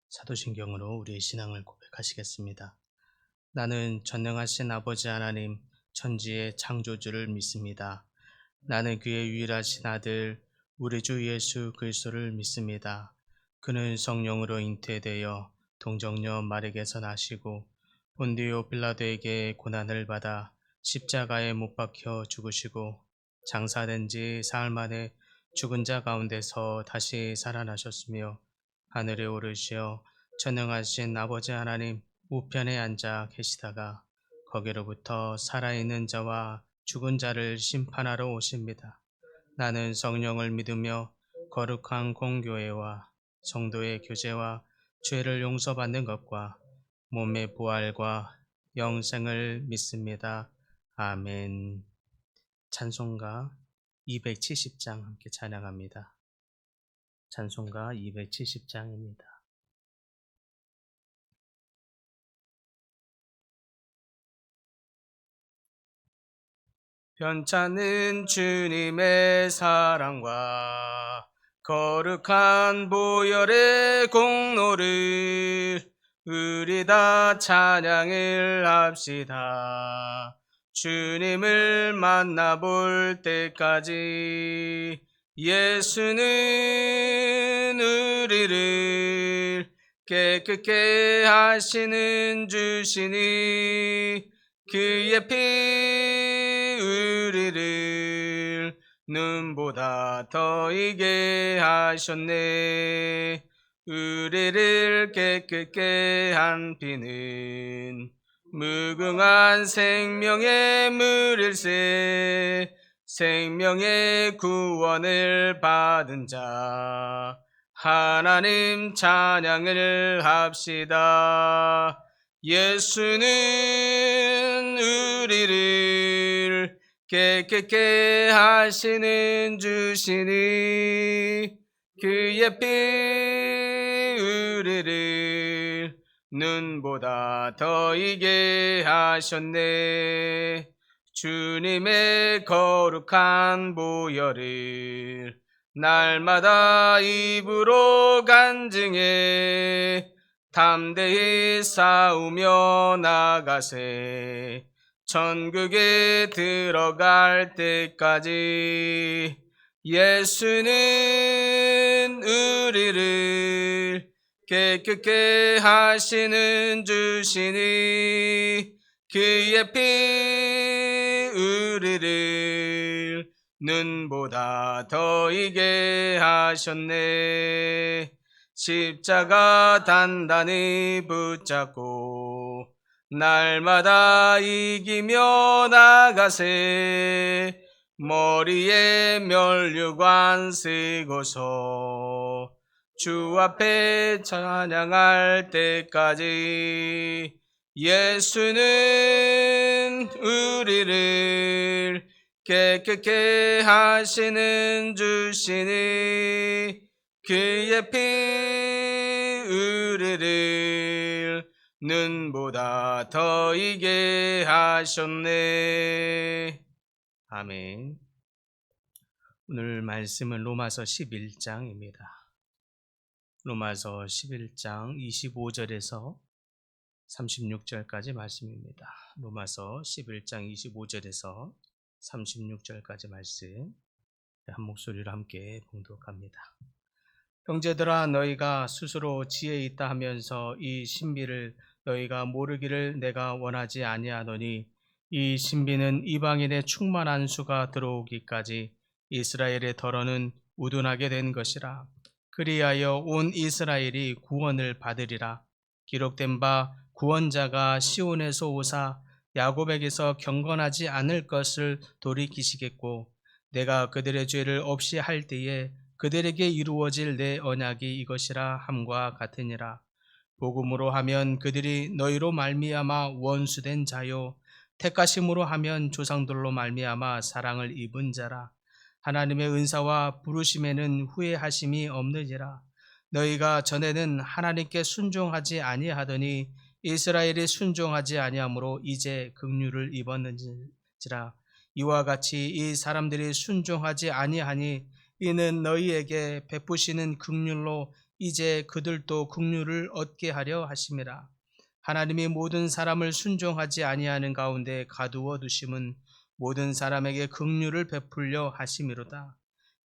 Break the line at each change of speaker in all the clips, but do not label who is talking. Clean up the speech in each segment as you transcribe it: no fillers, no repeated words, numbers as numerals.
사도신경으로 우리의 신앙을 고백하시겠습니다. 나는 전능하신 아버지 하나님, 천지의 창조주를 믿습니다. 나는 그의 유일하신 아들, 우리 주 예수 그리스도를 믿습니다. 그는 성령으로 잉태되어 동정녀 마리에게서 나시고 본디오 빌라도에게 고난을 받아 십자가에 못 박혀 죽으시고 장사된 지 사흘 만에 죽은 자 가운데서 다시 살아나셨으며 하늘에 오르시어 전능하신 아버지 하나님 우편에 앉아 계시다가 거기로부터 살아있는 자와 죽은 자를 심판하러 오십니다. 나는 성령을 믿으며 거룩한 공교회와 성도의 교제와 죄를 용서받는 것과 몸의 부활과 영생을 믿습니다. 아멘. 찬송가 270장 함께 찬양합니다. 찬송가 270장입니다. 편찮은 주님의 사랑과 거룩한 보혈의 공로를 우리 다 찬양을 합시다. 주님을 만나볼 때까지 예수는 우리를 깨끗게 하시는 주시니 그의 피 우리를 눈보다 더 이게 하셨네. 우리를 깨끗게 한 피는 무궁한 생명의 물일세. 생명의 구원을 받은 자 하나님 찬양을 합시다. 예수는 우리를 깨끗게 하시는 주시니 그의 피 우리를 눈보다 더 이게 하셨네. 주님의 거룩한 보혈을 날마다 입으로 간증해 담대히 싸우며 나가세. 천국에 들어갈 때까지 예수는 우리를 깨끗게 하시는 주시니 그의 피 우리를 눈보다 더 이게 하셨네. 십자가 단단히 붙잡고 날마다 이기며 나가세. 머리에 면류관 쓰고서 주 앞에 찬양할 때까지 예수는 우리를 깨끗게 하시는 주시니 그의 피 우리를 눈보다 더 이게 하셨네. 아멘. 오늘 말씀은 로마서 11장입니다. 로마서 11장 25절에서 36절까지 말씀입니다. 로마서 11장 25절에서 36절까지 말씀 한 목소리로 함께 봉독합니다. 형제들아, 너희가 스스로 지혜 있다 하면서 이 신비를 너희가 모르기를 내가 원하지 아니하노니 이 신비는 이방인의 충만한 수가 들어오기까지 이스라엘의 덜어는 우둔하게 된 것이라. 그리하여 온 이스라엘이 구원을 받으리라. 기록된 바 구원자가 시온에서 오사 야곱에게서 경건하지 않을 것을 돌이키시겠고 내가 그들의 죄를 없이 할 때에 그들에게 이루어질 내 언약이 이것이라 함과 같으니라. 복음으로 하면 그들이 너희로 말미암아 원수된 자요 택하심으로 하면 조상들로 말미암아 사랑을 입은 자라. 하나님의 은사와 부르심에는 후회하심이 없느니라. 너희가 전에는 하나님께 순종하지 아니하더니 이스라엘이 순종하지 아니하므로 이제 긍휼을 입었는지라. 이와 같이 이 사람들이 순종하지 아니하니 이는 너희에게 베푸시는 긍휼로 이제 그들도 긍휼을 얻게 하려 하심이라. 하나님이 모든 사람을 순종하지 아니하는 가운데 가두어 두심은 모든 사람에게 긍휼을 베풀려 하심이로다.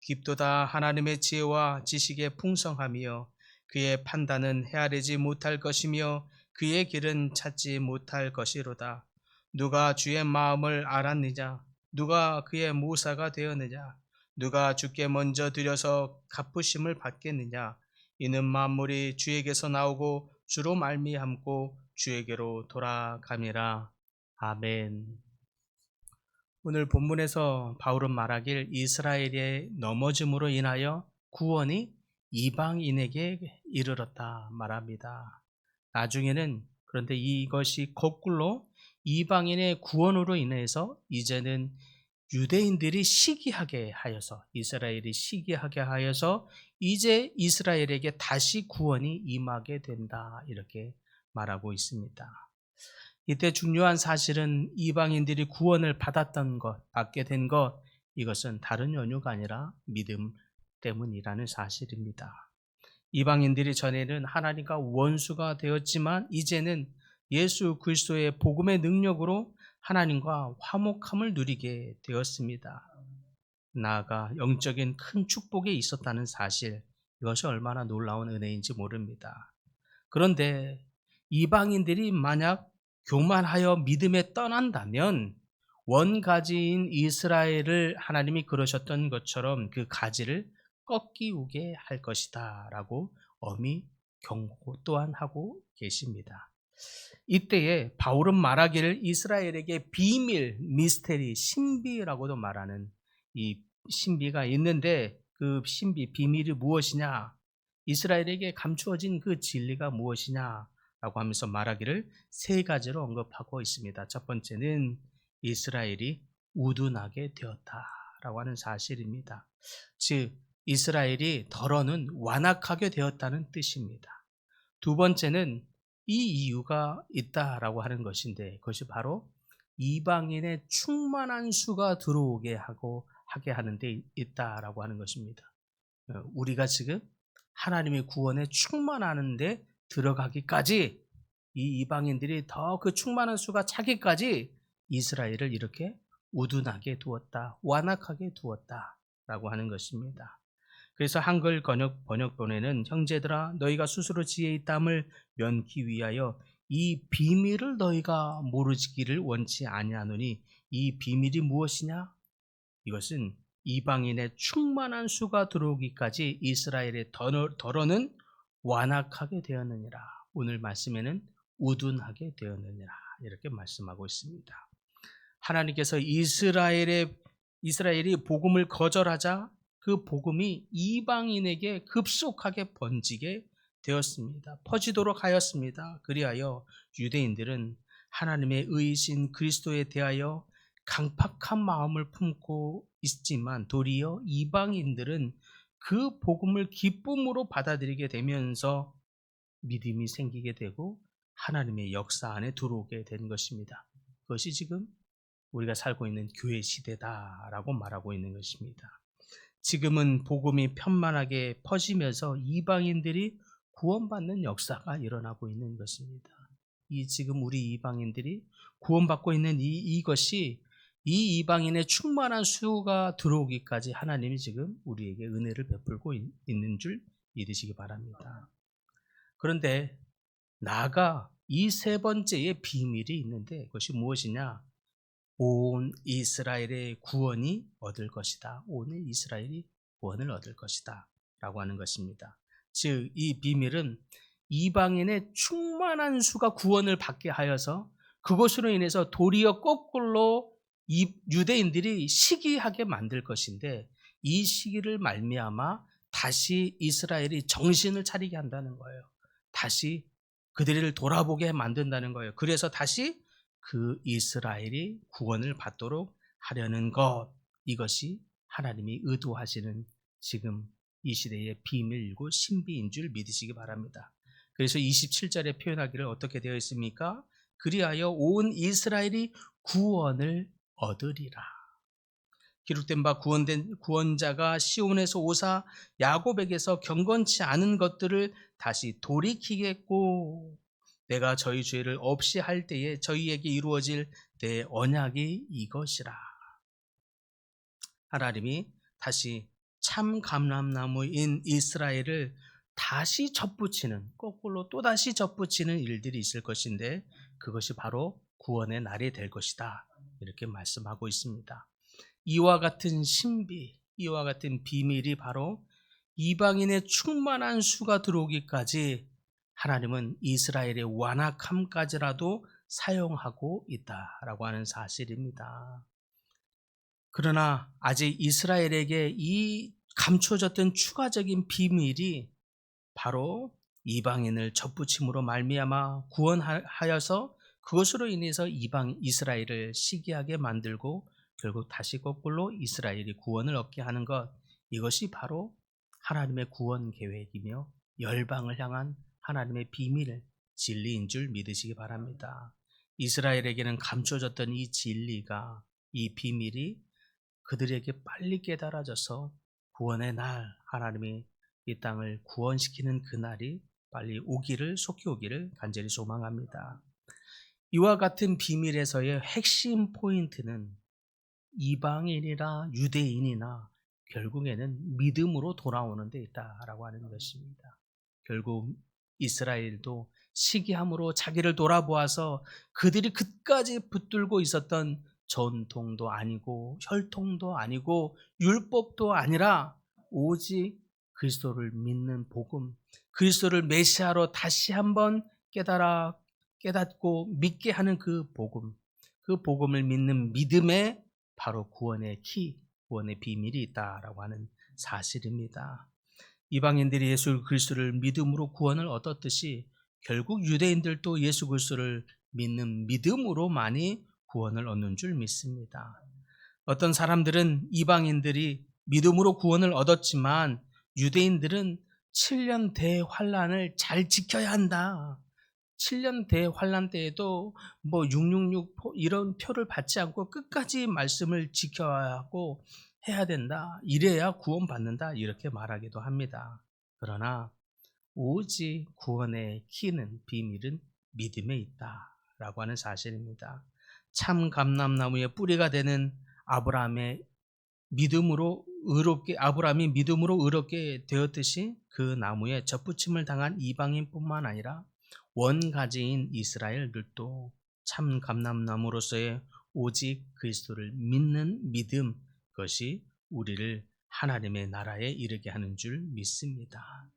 깊도다 하나님의 지혜와 지식의 풍성함이여 그의 판단은 헤아리지 못할 것이며 그의 길은 찾지 못할 것이로다. 누가 주의 마음을 알았느냐? 누가 그의 모사가 되었느냐? 누가 주께 먼저 드려서 갚으심을 받겠느냐? 이는 만물이 주에게서 나오고 주로 말미암고 주에게로 돌아감이라. 아멘. 오늘 본문에서 바울은 말하길 이스라엘의 넘어짐으로 인하여 구원이 이방인에게 이르렀다 말합니다. 나중에는 그런데 이것이 거꾸로 이방인의 구원으로 인해서 이제는 유대인들이 시기하게 하여서 이스라엘이 시기하게 하여서 이제 이스라엘에게 다시 구원이 임하게 된다 이렇게 말하고 있습니다. 이때 중요한 사실은 이방인들이 구원을 받았던 것, 받게 된 것, 이것은 다른 연유가 아니라 믿음 때문이라는 사실입니다. 이방인들이 전에는 하나님과 원수가 되었지만 이제는 예수 그리스도의 복음의 능력으로 하나님과 화목함을 누리게 되었습니다. 나아가 영적인 큰 축복이 있었다는 사실, 이것이 얼마나 놀라운 은혜인지 모릅니다. 그런데 이방인들이 만약 교만하여 믿음에 떠난다면 원가지인 이스라엘을 하나님이 그러셨던 것처럼 그 가지를 꺾이우게 할 것이다 라고 엄히 경고 또한 하고 계십니다. 이때에 바울은 말하기를 이스라엘에게 비밀, 미스테리, 신비라고도 말하는 이 신비가 있는데 그 신비, 비밀이 무엇이냐? 이스라엘에게 감추어진 그 진리가 무엇이냐? 라고 하면서 말하기를 세 가지로 언급하고 있습니다. 첫 번째는 이스라엘이 우둔하게 되었다라고 하는 사실입니다. 즉 이스라엘이 덜어는 완악하게 되었다는 뜻입니다. 두 번째는 이 이유가 있다라고 하는 것인데 그것이 바로 이방인의 충만한 수가 들어오게 하게 하는 데 있다라고 하는 것입니다. 우리가 지금 하나님의 구원에 충만하는데 들어가기까지 이 이방인들이 더 그 충만한 수가 차기까지 이스라엘을 이렇게 우둔하게 두었다, 완악하게 두었다라고 하는 것입니다. 그래서 한글 번역본에는 형제들아 너희가 스스로 지혜 있담을 면기 위하여 이 비밀을 너희가 모르기를 원치 아니하노니 이 비밀이 무엇이냐? 이것은 이방인의 충만한 수가 들어오기까지 이스라엘의 덜어는 완악하게 되었느니라. 오늘 말씀에는 우둔하게 되었느니라. 이렇게 말씀하고 있습니다. 하나님께서 이스라엘이 복음을 거절하자 그 복음이 이방인에게 급속하게 번지게 되었습니다. 퍼지도록 하였습니다. 그리하여 유대인들은 하나님의 의이신 그리스도에 대하여 강팍한 마음을 품고 있지만 도리어 이방인들은 그 복음을 기쁨으로 받아들이게 되면서 믿음이 생기게 되고 하나님의 역사 안에 들어오게 된 것입니다. 그것이 지금 우리가 살고 있는 교회 시대다라고 말하고 있는 것입니다. 지금은 복음이 편만하게 퍼지면서 이방인들이 구원받는 역사가 일어나고 있는 것입니다. 지금 우리 이방인들이 구원받고 있는 이것이 이 이방인의 충만한 수가 들어오기까지 하나님이 지금 우리에게 은혜를 베풀고 있는 줄 믿으시기 바랍니다. 그런데 나아가 이 세 번째의 비밀이 있는데 그것이 무엇이냐? 온 이스라엘의 구원이 얻을 것이다. 온 이스라엘이 구원을 얻을 것이다. 라고 하는 것입니다. 즉, 이 비밀은 이방인의 충만한 수가 구원을 받게 하여서 그것으로 인해서 도리어 거꾸로 이 유대인들이 시기하게 만들 것인데 이 시기를 말미암아 다시 이스라엘이 정신을 차리게 한다는 거예요. 다시 그들을 돌아보게 만든다는 거예요. 그래서 다시 그 이스라엘이 구원을 받도록 하려는 것, 이것이 하나님이 의도하시는 지금 이 시대의 비밀이고 신비인 줄 믿으시기 바랍니다. 그래서 27절에 표현하기를 어떻게 되어 있습니까? 그리하여 온 이스라엘이 구원을 얻으리라. 기록된 바 구원된 구원자가 시온에서 오사 야곱에게서 경건치 않은 것들을 다시 돌이키겠고 내가 저희 죄를 없이 할 때에 저희에게 이루어질 내 언약이 이것이라. 하나님이 다시 참 감람나무인 이스라엘을 다시 접붙이는, 거꾸로 또다시 접붙이는 일들이 있을 것인데 그것이 바로 구원의 날이 될 것이다. 이렇게 말씀하고 있습니다. 이와 같은 신비, 이와 같은 비밀이 바로 이방인의 충만한 수가 들어오기까지 하나님은 이스라엘의 완악함까지라도 사용하고 있다라고 하는 사실입니다. 그러나 아직 이스라엘에게 이 감춰졌던 추가적인 비밀이 바로 이방인을 접붙임으로 말미암아 구원하여서 그것으로 인해서 이방 이스라엘을 시기하게 만들고 결국 다시 거꾸로 이스라엘이 구원을 얻게 하는 것, 이것이 바로 하나님의 구원 계획이며 열방을 향한 하나님의 비밀, 진리인 줄 믿으시기 바랍니다. 이스라엘에게는 감춰졌던 이 진리가, 이 비밀이 그들에게 빨리 깨달아져서 구원의 날, 하나님이 이 땅을 구원시키는 그날이 빨리 오기를, 속히 오기를 간절히 소망합니다. 이와 같은 비밀에서의 핵심 포인트는 이방인이나 유대인이나 결국에는 믿음으로 돌아오는 데 있다라고 하는 것입니다. 결국 이스라엘도 시기함으로 자기를 돌아보아서 그들이 그까지 붙들고 있었던 전통도 아니고 혈통도 아니고 율법도 아니라 오직 그리스도를 믿는 복음, 그리스도를 메시아로 다시 한번 깨닫고 믿게 하는 그 복음을 믿는 믿음에 바로 구원의 키, 구원의 비밀이 있다라고 하는 사실입니다. 이방인들이 예수 그리스도를 믿음으로 구원을 얻었듯이 결국 유대인들도 예수 그리스도를 믿는 믿음으로만이 구원을 얻는 줄 믿습니다. 어떤 사람들은 이방인들이 믿음으로 구원을 얻었지만 유대인들은 7년 대환란을 잘 지켜야 한다. 7년 대환란 때에도 666 이런 표를 받지 않고 끝까지 말씀을 지켜야 하고 해야 된다. 이래야 구원받는다. 이렇게 말하기도 합니다. 그러나 오직 구원의 키는, 비밀은 믿음에 있다라고 하는 사실입니다. 참 감람나무의 뿌리가 되는 아브라함이 믿음으로 의롭게 되었듯이 그 나무에 접붙임을 당한 이방인뿐만 아니라 원가지인 이스라엘들도 참 감람나무로서의 오직 그리스도를 믿는 믿음, 그것이 우리를 하나님의 나라에 이르게 하는 줄 믿습니다.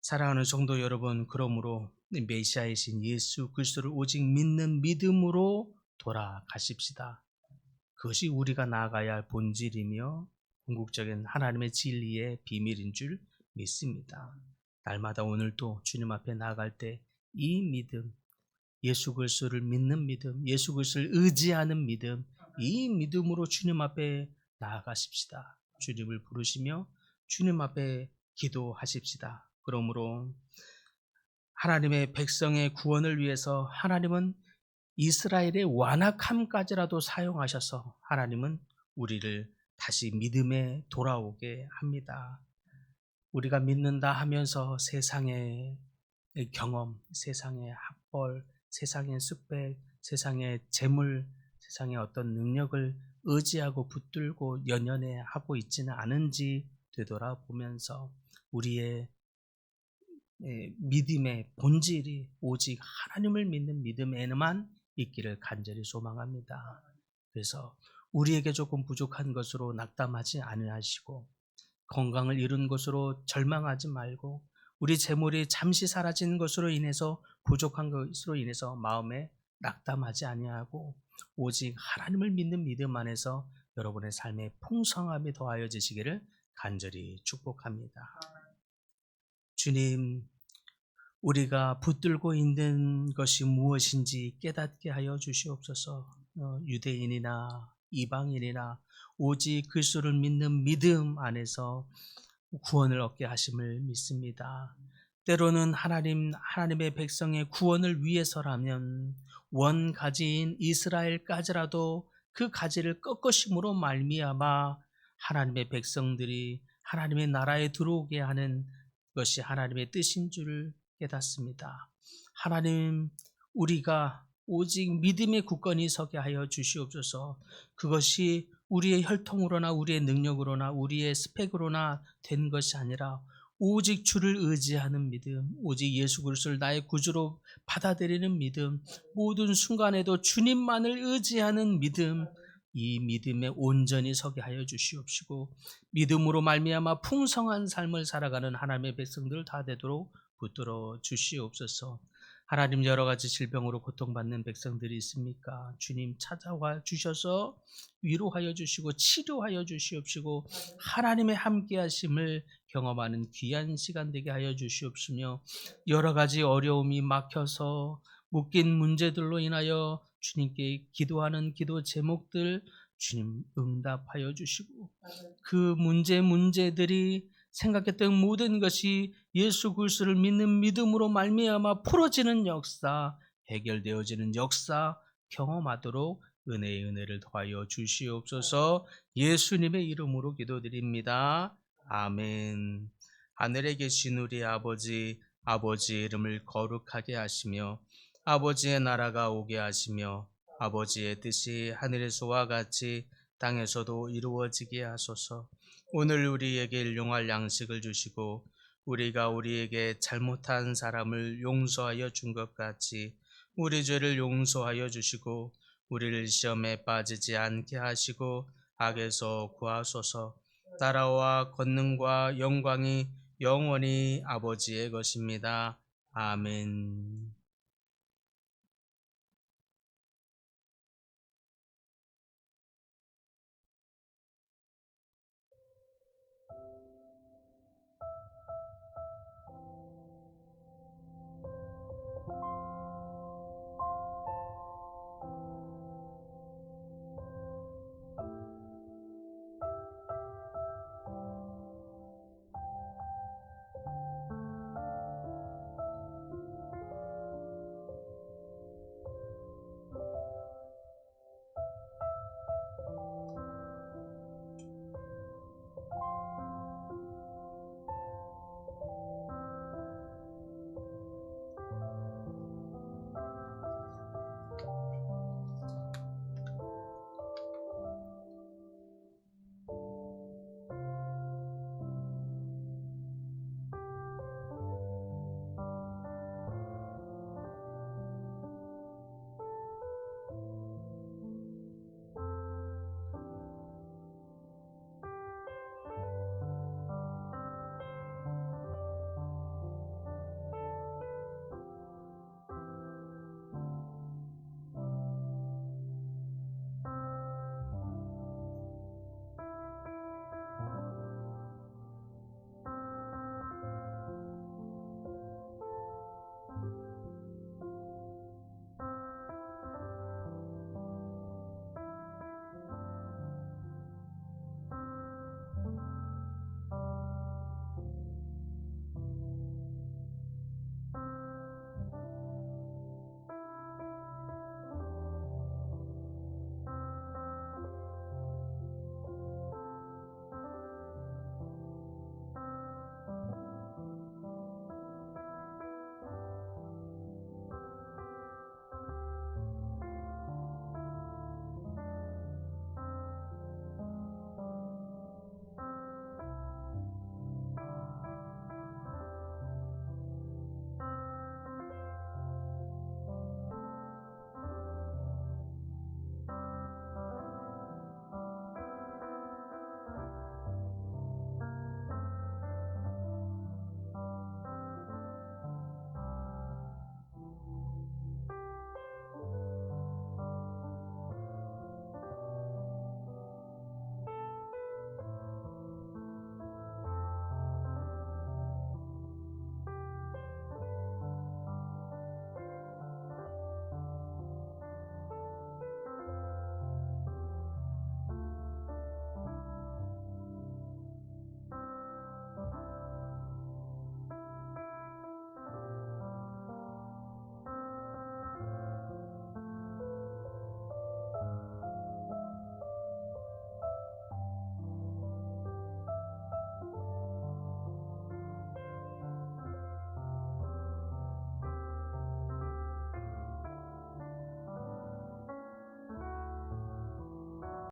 사랑하는 성도 여러분, 그러므로 메시아이신 예수 그리스도를 오직 믿는 믿음으로 돌아가십시다. 그것이 우리가 나아가야 할 본질이며 궁극적인 하나님의 진리의 비밀인 줄 믿습니다. 날마다 오늘도 주님 앞에 나아갈 때 이 믿음, 예수 그리스도를 믿는 믿음, 예수 그리스도를 의지하는 믿음, 이 믿음으로 주님 앞에 나아가십시다. 주님을 부르시며 주님 앞에 기도하십시다. 그러므로 하나님의 백성의 구원을 위해서 하나님은 이스라엘의 완악함까지라도 사용하셔서 하나님은 우리를 다시 믿음에 돌아오게 합니다. 우리가 믿는다 하면서 세상의 경험, 세상의 학벌, 세상의 스펙, 세상의 재물, 세상의 어떤 능력을 의지하고 붙들고 연연해 하고 있지는 않은지 되돌아보면서 우리의 믿음의 본질이 오직 하나님을 믿는 믿음에만 있기를 간절히 소망합니다. 그래서 우리에게 조금 부족한 것으로 낙담하지 아니하시고 건강을 잃은 것으로 절망하지 말고 우리 재물이 잠시 사라진 것으로 인해서 부족한 것으로 인해서 마음에 낙담하지 아니하고 오직 하나님을 믿는 믿음 안에서 여러분의 삶에 풍성함이 더하여지시기를 간절히 축복합니다. 주님, 우리가 붙들고 있는 것이 무엇인지 깨닫게 하여 주시옵소서. 유대인이나 이방인이나 오직 그리스도를 믿는 믿음 안에서 구원을 얻게 하심을 믿습니다. 때로는 하나님의 백성의 구원을 위해서라면 원가지인 이스라엘까지라도 그 가지를 꺾으심으로 말미암아 하나님의 백성들이 하나님의 나라에 들어오게 하는 것이 하나님의 뜻인 줄을 깨닫습니다. 하나님, 우리가 오직 믿음의 굳건히 서게 하여 주시옵소서. 그것이 우리의 혈통으로나 우리의 능력으로나 우리의 스펙으로나 된 것이 아니라 오직 주를 의지하는 믿음, 오직 예수 그리스도를 나의 구주로 받아들이는 믿음, 모든 순간에도 주님만을 의지하는 믿음, 이 믿음에 온전히 서게 하여 주시옵시고 믿음으로 말미암아 풍성한 삶을 살아가는 하나님의 백성들 다 되도록 붙들어 주시옵소서. 하나님, 여러 가지 질병으로 고통받는 백성들이 있습니까? 주님 찾아와 주셔서 위로하여 주시고 치료하여 주시옵시고 하나님의 함께하심을 경험하는 귀한 시간 되게 하여 주시옵시며 여러 가지 어려움이 막혀서 묶인 문제들로 인하여 주님께 기도하는 기도 제목들 주님 응답하여 주시고 그 문제들이 생각했던 모든 것이 예수 그리스도를 믿는 믿음으로 말미암아 풀어지는 역사, 해결되어지는 역사 경험하도록 은혜의 은혜를 더하여 주시옵소서. 예수님의 이름으로 기도드립니다. 아멘. 하늘에 계신 우리 아버지, 아버지의 이름을 거룩하게 하시며 아버지의 나라가 오게 하시며 아버지의 뜻이 하늘에서와 같이 땅에서도 이루어지게 하소서. 오늘 우리에게 일용할 양식을 주시고 우리가 우리에게 잘못한 사람을 용서하여 준 것 같이 우리 죄를 용서하여 주시고 우리를 시험에 빠지지 않게 하시고 악에서 구하소서. 나라와 권능과 영광이 영원히 아버지의 것입니다. 아멘.